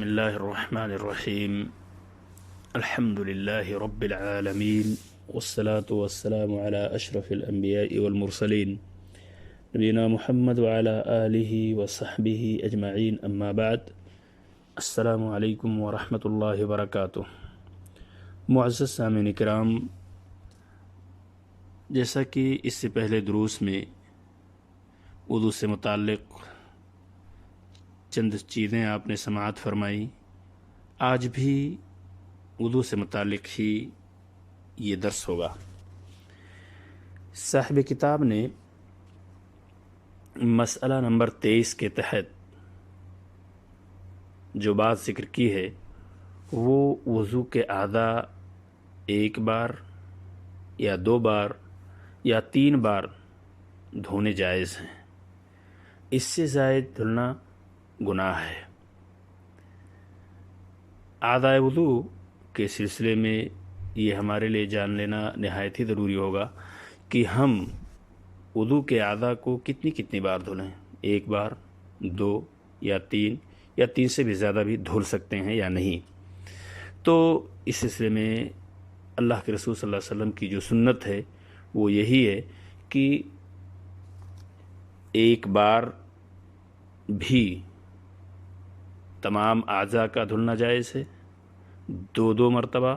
الله الرحمن الرحيم الحمد لله رب العالمين والصلاة والسلام على أشرف الأنبياء والمرسلين نبينا محمد وعلى آله وصحبه أجمعين أما بعد السلام علیکم ورحمۃ اللہ وبرکاتہ۔ معزز سامعین کرام، جیسا کہ اس سے پہلے دروس میں وضو سے متعلق چند چیزیں آپ نے سماعت فرمائی، آج بھی وضو سے متعلق ہی یہ درس ہوگا۔ صاحب کتاب نے مسئلہ نمبر 23 کے تحت جو بات ذکر کی ہے وہ وضو کے اعضاء ایک بار یا 2 بار یا 3 بار دھونے جائز ہیں، اس سے زائد دھلنا گناہ ہے۔ اعضاء وضو کے سلسلے میں یہ ہمارے لیے جان لینا نہایت ہی ضروری ہوگا کہ ہم وضو کے اعضاء کو کتنی بار دھلیں، 1 بار، 2 یا 3 یا 3 سے بھی زیادہ بھی دھل سکتے ہیں یا نہیں۔ تو اس سلسلے میں اللہ کے رسول صلی اللہ علیہ وسلم کی جو سنت ہے وہ یہی ہے کہ 1 بار بھی تمام اعضاء کا دھلنا جائز ہے، 2 مرتبہ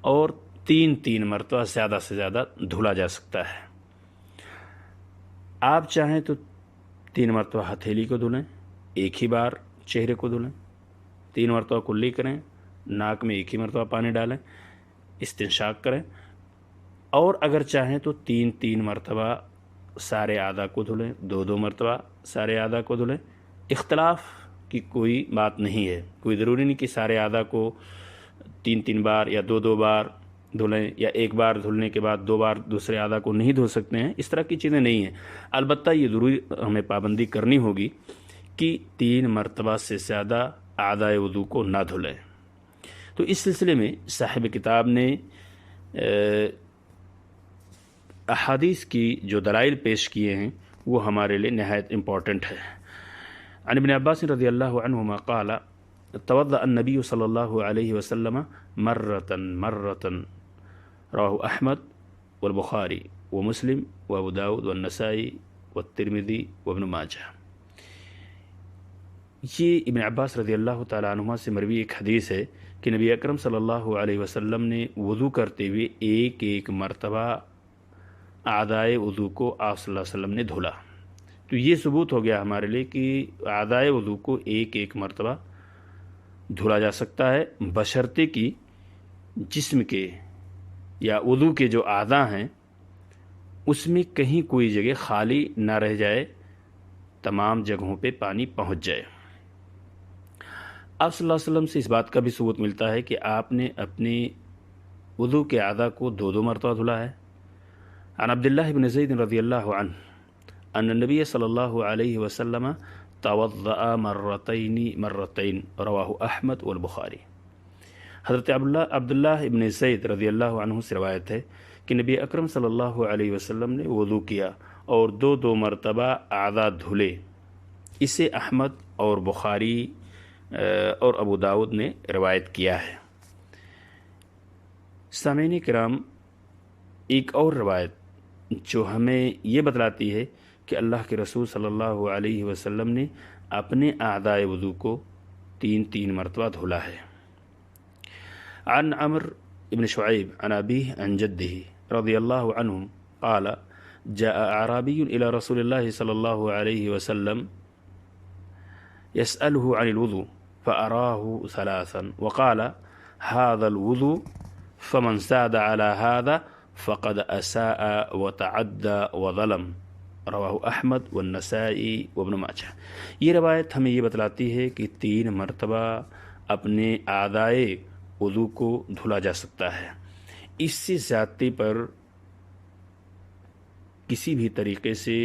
اور 3 مرتبہ زیادہ سے زیادہ دھلا جا سکتا ہے۔ آپ چاہیں تو 3 مرتبہ ہتھیلی کو دھلیں، 1 ہی بار چہرے کو دھلیں، 3 مرتبہ کلی کریں، ناک میں 1 ہی مرتبہ پانی ڈالیں، استنشاق کریں، اور اگر چاہیں تو 3 مرتبہ سارے اعضاء کو دھلیں، 2 مرتبہ سارے اعضاء کو دھلیں۔ اختلاف کی کوئی بات نہیں ہے، کوئی ضروری نہیں کہ سارے اعضاء کو 3 بار یا 2 بار دھلیں، یا 1 بار دھلنے کے بعد 2 بار دوسرے اعضاء کو نہیں دھل سکتے ہیں، اس طرح کی چیزیں نہیں ہیں۔ البتہ یہ ضروری ہمیں پابندی کرنی ہوگی کہ 3 مرتبہ سے زیادہ اعضاء وضو کو نہ دھلیں۔ تو اس سلسلے میں صاحب کتاب نے احادیث کی جو دلائل پیش کیے ہیں وہ ہمارے لیے نہایت امپورٹنٹ ہے۔ عن ابن عباس رضی اللہ عنہما قال توضأ النبی صلی اللہ علیہ وسلم مرة رواہ احمد والبخاری ومسلم وابو داود والنسائی والترمذی وابن ماجہ۔ یہ ابن عباس رضی اللہ تعالیٰ عنہما سے مروی ایک حدیث ہے کہ نبی اکرم صلی اللہ علیہ وسلم نے وضو کرتے ہوئے ایک مرتبہ اعضائے وضو کو آپ صلی اللہ علیہ وسلم نے دھلا۔ تو یہ ثبوت ہو گیا ہمارے لیے کہ اعضائے وضو کو ایک مرتبہ دھلا جا سکتا ہے، بشرطے کہ جسم کے یا وضو کے جو اعضاء ہیں اس میں کہیں کوئی جگہ خالی نہ رہ جائے، تمام جگہوں پہ پانی پہنچ جائے۔ آپ صلی اللہ علیہ وسلم سے اس بات کا بھی ثبوت ملتا ہے کہ آپ نے اپنے وضو کے اعضاء کو 2 مرتبہ دھلا ہے۔ عن عبداللہ بن زید رضی اللہ عنہ ان النبی صلی اللہ علیہ وسلم توضأ مرتين رواہ احمد والبخاری۔ حضرت عبداللہ ابن زید رضی اللہ عنہ سے روایت ہے کہ نبی اکرم صلی اللہ علیہ وسلم نے وضو کیا اور 2 مرتبہ اعضاء دھلے۔ اسے احمد اور بخاری اور ابو داود نے روایت کیا ہے۔ سامعین کرام، ایک اور روایت جو ہمیں یہ بتلاتی ہے کہ اللہ کے رسول صلی اللہ علیہ وسلم نے اپنے اعضاء وضو کو 3 مرتبہ دھولا ہے۔ عن عمرو بن شعیب عن ابیہ عن جدہ رضی اللہ عنہ قال جاء اعرابی الى رسول اللہ صلی اللہ علیہ وسلم يسأله عن الوضوء فأراه 3 وقال هذا الوضوء فمن زاد على هذا فقد أساء وتعدى وظلم رواہ احمد والنسائی وابن ماجہ۔ یہ روایت ہمیں یہ بتلاتی ہے کہ 3 مرتبہ اپنے اعضائے وضو کو دھلا جا سکتا ہے۔ اس سے زیادتی پر کسی بھی طریقے سے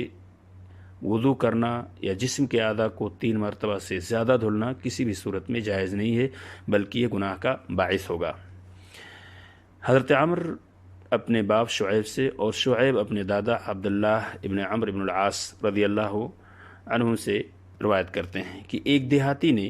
وضو کرنا یا جسم کے اعضاء کو 3 مرتبہ سے زیادہ دھلنا کسی بھی صورت میں جائز نہیں ہے، بلکہ یہ گناہ کا باعث ہوگا۔ حضرت عمرو اپنے باپ شعیب سے اور شعیب اپنے دادا عبداللہ ابن عمرو ابن العاص رضی اللہ عنہ سے روایت کرتے ہیں کہ ایک دیہاتی نے